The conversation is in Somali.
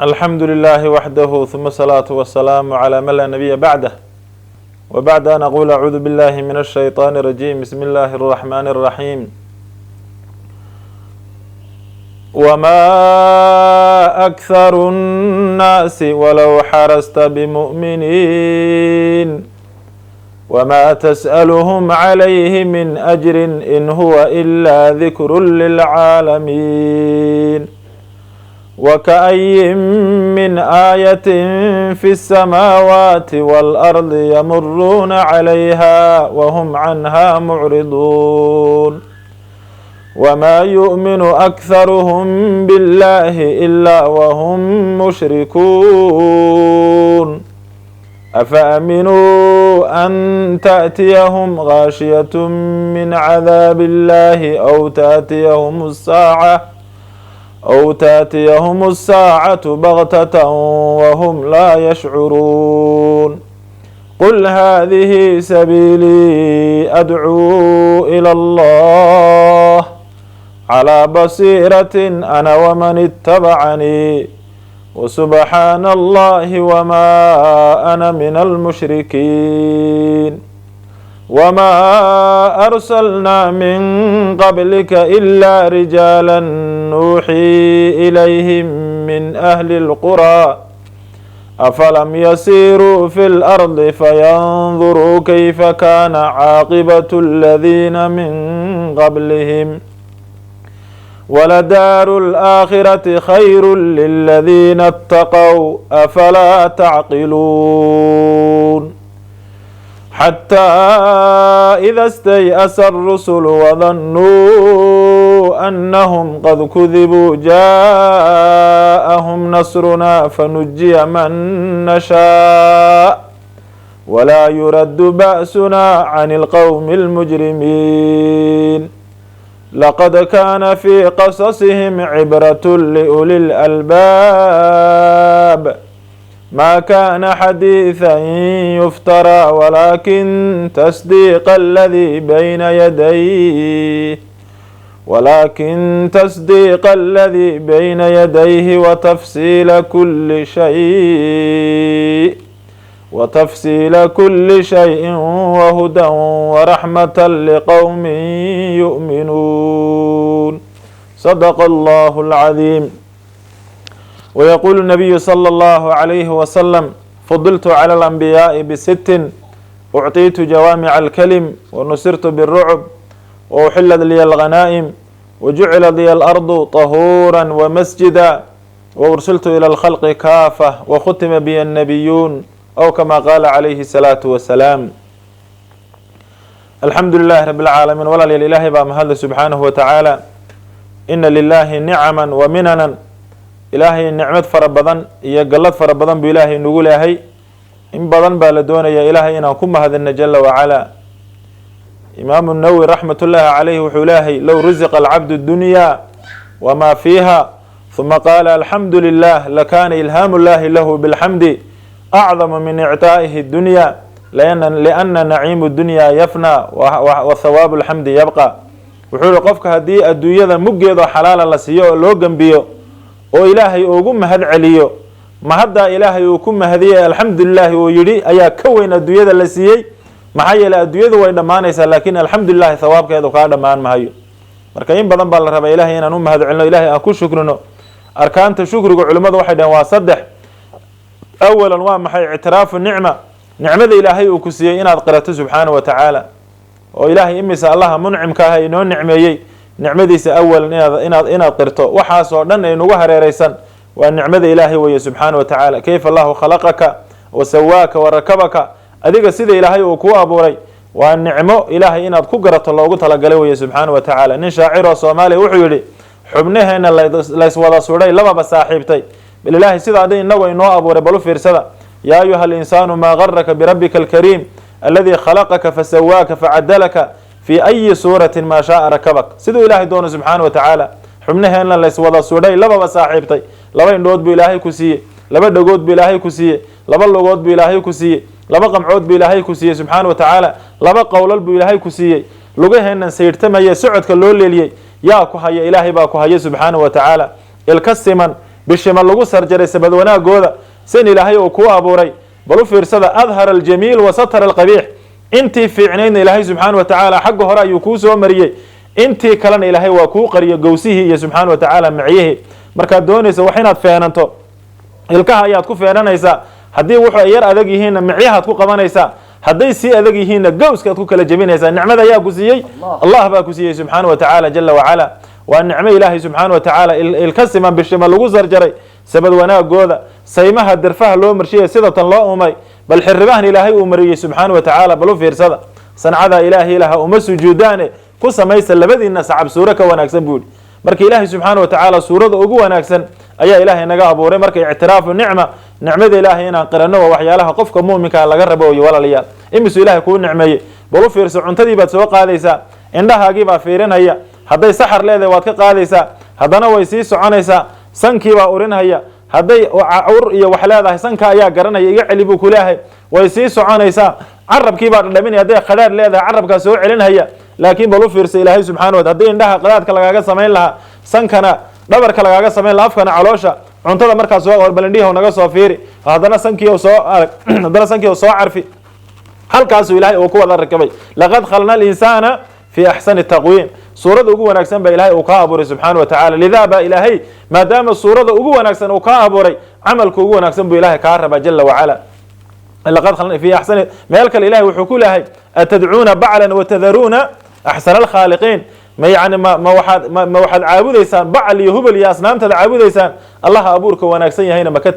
الحمد لله وحده ثم الصلاة والسلام على من لا نبي بعده وبعد أن أقول أعوذ بالله من الشيطان الرجيم بسم الله الرحمن الرحيم وما أكثر الناس ولو حرصت بمؤمنين وما تسألهم عليه من أجر إن هو إلا ذكر للعالمين وكأي من آية في السماوات والأرض يمرون عليها وهم عنها معرضون وما يؤمن أكثرهم بالله إلا وهم مشركون أفأمنوا أن تأتيهم غاشية من عذاب الله أو تأتيهم الساعة بغتة وهم لا يشعرون قل هذه سبيلي أدعو إلى الله على بصيرة أنا ومن اتبعني وسبحان الله وما أنا من المشركين وما أرسلنا من قبلك إلا رجالا نوحي إليهم من أهل القرى أفلم يسيروا في الأرض فينظروا كيف كان عاقبة الذين من قبلهم ولدار الآخرة خير للذين اتقوا أفلا تعقلون حتى إذا استيأس الرسل وظنوا أنهم قد كذبوا جاءهم نصرنا فنجي من نشاء ولا يرد بأسنا عن القوم المجرمين لقد كان في قصصهم عبرة لأولي الألباب ما كان حديثا يفترى ولكن تصديق الذي بين يديه وتفصيل كل شيء وهدى ورحمة لقوم يؤمنون صدق الله العظيم. ويقول النبي صلى الله عليه وسلم فضلت على الأنبياء بست أعطيت جوامع الكلم ونصرت بالرعب وأحلت لي الغنائم وجعل لي الأرض طهورا ومسجدا وأرسلت إلى الخلق كافة وختم بي النبيون أو كما قال عليه الصلاة والسلام. الحمد لله رب العالمين ولا لله بأمهد سبحانه وتعالى إن لله نعما ومننا ilaahay nicmad fara badan iyo gallad fara badan buu ilaahay nagu leeyahay in badan baa la doonaya ilaahay inaan ku mahadino jalla wacala. imaamu nawawi raxmatullaahi calayhi wuxuu leeyahay low rusiqa alcabdu dunya wamaa fiiha huma qaala alxamdu lilah lakaana ilhaamu llaahi lahu bilxamdi acdamu min ictaa'ihi dunya lianna naciimu dunya yafna wa thawaabu lxamdi yabqa. wuxuu yihi qofka haddii adduunyada muggeedoo xalaala la siiyo oo loo gembiyo oo ilaahay ugu mahad celiyo mahaddaa ilaahay uu ku mahadiyay alxamdulilaahi uu yidhi ayaa ka weyn adduunyada la siiyey. maxaa yeeley adduunyadu way dhammaanaysaa laakiin alxamdulilahi thawaabkeedu kaa dhammaan mahayo. marka in badan baa la rabaa ilaahay inaan u mahad celino ilahay aan ku shukrino. arkaanta shukriga culimmadu waxay dhaheen waa saddex. awalan waa maxay? ictiraafu nicmada ilaahay uu ku siiyey inaad qirato subxaana wa tacaala oo ilaahay imisa allaha muncimka ah inoo nicmeeyey nicmadiisa awalan inaad qirto. waxaasoo dhan ay nagu hareereysan waa nicmada ilaahay weeye subxaana wa tacaala. kayfa allahu khalaqaka wa sawaaka wa rakabaka, adiga sida ilaahay uu kuu abuuray waa nicmo ilaahay inaad ku garato loogu talagalay weeye subxaana wa tacaala. nin shaaciroo soomaaliya wuxuu yidhi xubnaheena layswada sudhay lababa saaxiibtay bal ilaahay sidaa dhan inagoo inoo abuuray balu fiirsada. yaa ayuha alinsaanu maa garaka birabbika alkariim alladii khalaqaka fasawaaka facadalaka fi ayi suuratin maa shaaa rakabak. siduu ilaahay doono subxaana wa tacaala xubnaheenna layswada sudhay lababa saaxiibtay. laba indhood buu ilaahay ku siiyey, laba dhagood buu ilaahay ku siiyey, laba lugood buu ilaahay ku siiyey, laba qamcood buu ilaahay ku siiyey subxaana wa tacaala, laba qowlal buu ilaahay ku siiyey. lugaheennan sayrtamaya socodka loo leeliyey yaa ku haya? ilaahay baa ku haya subxaana wa tacaala. ilka siman bishima lagu sarjaray sabad wanaagooda san ilaahay uu ku abuuray bal u fiirsada adhara aljamiil wa satara alqabiix intii fiicnaydna ilaahay subxaana wa tacaala xagga hore ayuu kuu soo mariyey intii kalena ilaahay waa kuu qariyo gowsihii iyo subxaana wa tacaala micyihii markaad doonaysa wax inaad feenanto ilkaha ayaad ku feenanaysaa haddii wuxuu ay yar adag yihiinna micyahaad ku qabanaysaa hadday sii adag yihiinna gowskaad ku kala jebinaysaa nicmada ayaa ku siiyey allah baa ku siiyey subxaana wa tacaala jala wacala waa nicmo ilaahay subxaana wa tacaala ilka siman bishima lagu sarjaray sabad wanaagooda saymaha dirfaha loo marshiyay sidatan loo umay bal xiribahan ilaahay uu mariyey subxaana wa tacaala bal u fiirsada sancada ilaahay ilaha uma sujuudaane ku samaysa labadiina sacab suuro ka wanaagsan buu yidhi marka ilaahay subxaana wa tacaala suurada ugu wanaagsan ayaa ilaahay naga abuuray marka ictiraafu nicmada ilaahay inaan qiranno waa waxyaalaha qofka muuminka laga rabo iyo walaalayaal imisu ilaahay kuu nicmeeyey bal u fiirso cuntadii baad soo qaadaysaa indhahaagii baa fiirinhaya hadday saxar leedahay waad ka qaadaysaa haddana way sii soconaysaa sankii baa urinhaya hadday ur iyo wax leedahay sanka ayaa garanaya iga celi buu ku leeyahay way sii soconaysaa carabkii baa dhadhaminaya hadday qadhaadh leedahay carabkaa soo celinhaya laakiin bal u fiirsa ilaahay subxana wa taala haddii indhaha qadaadka lagaaga samayn lahaa sankana dhabarka lagaaga samayn lahaa afkana caloosha cuntada markaas soo balindhihi naga soo fiiri haddana sankii soo arag haddana sankii soo carfi halkaasuu ilaahay uu ku wada rakabay laqad khalna alinsaana fi axsani taqwiim suurada ugu wanaagsan baa ilaahay uu ka abuuray subxaana wa tacaala lidaa baa ilaahay maadaama suurada ugu wanaagsan uu ka abuuray camalka ugu wanaagsan buu ilaahay kaa rabaa jala wacala laqad khalna fi axsani meel kale ilaahay wuxuu ku leeyahay atadcuuna baclan watadaruuna axsana alkhaaliqiin ma waxaad caabudaysaan bacal iyo hubal iyo asnaamtaad caabudaysaan allaha abuurka wanaagsan yahayna maka